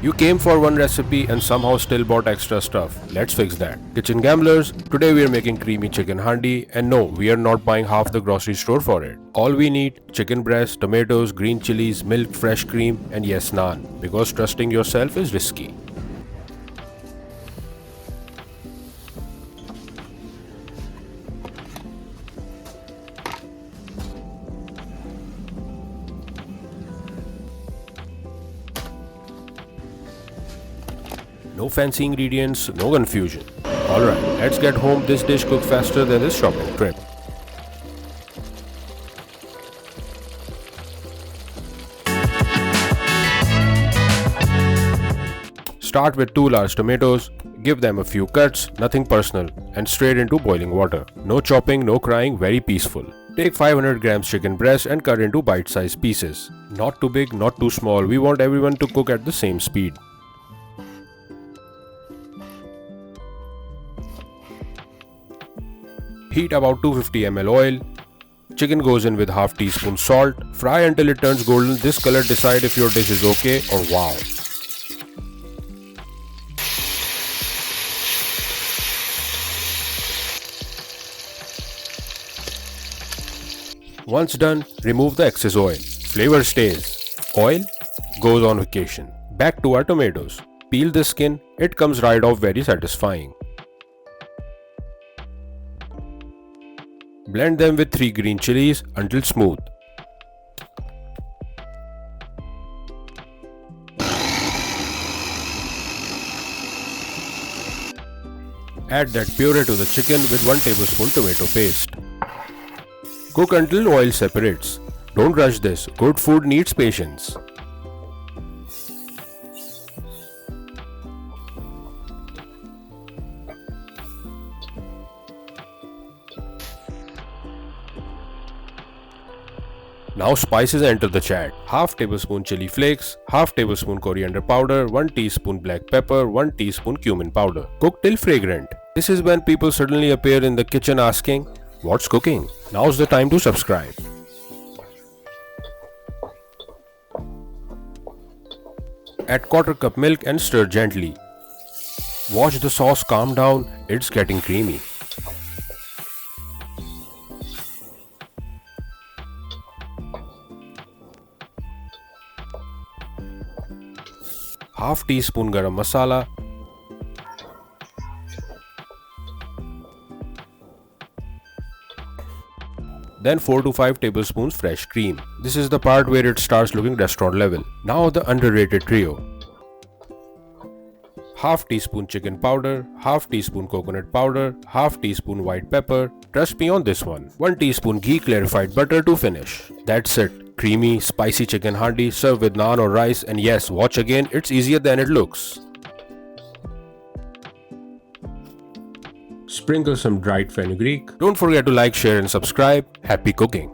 You came for one recipe and somehow still bought extra stuff. Let's fix that. Kitchen gamblers, today we are making creamy chicken handi, and no, we are not buying half the grocery store for it. All we need, chicken breast, tomatoes, green chilies, milk, fresh cream, and yes, naan, because trusting yourself is risky. No fancy ingredients, no confusion. Alright, let's get home. This dish cooked faster than this shopping trip. Start with 2 large tomatoes, give them a few cuts, nothing personal, and straight into boiling water. No chopping, no crying, very peaceful. Take 500 grams chicken breast and cut into bite-sized pieces. Not too big, not too small, we want everyone to cook at the same speed. Heat about 250 ml oil. Chicken goes in with half teaspoon salt. Fry until it turns golden. This color decide if your dish is okay or wow. Once done, remove the excess oil. Flavor stays. Oil goes on vacation. Back to our tomatoes. Peel the skin. It comes right off, very satisfying. Blend them with 3 green chilies until smooth. Add that puree to the chicken with 1 tablespoon tomato paste. Cook until oil separates. Don't rush this. Good food needs patience. Now spices enter the chat. Half tablespoon chili flakes, half tablespoon coriander powder, 1 teaspoon black pepper, 1 teaspoon cumin powder. Cook till fragrant. This is when people suddenly appear in the kitchen asking, "What's cooking?" Now's the time to subscribe. Add quarter cup milk and stir gently. Watch the sauce calm down, it's getting creamy. Half teaspoon garam masala, then 4 to 5 tablespoons fresh cream. This is the part where it starts looking restaurant level. Now the underrated trio. Half teaspoon chicken powder, half teaspoon coconut powder, half teaspoon white pepper. Trust me on this one. 1 teaspoon ghee, clarified butter to finish. That's it. Creamy, spicy chicken handi, serve with naan or rice, and yes, watch again, it's easier than it looks. Sprinkle some dried fenugreek. Don't forget to like, share and subscribe. Happy cooking!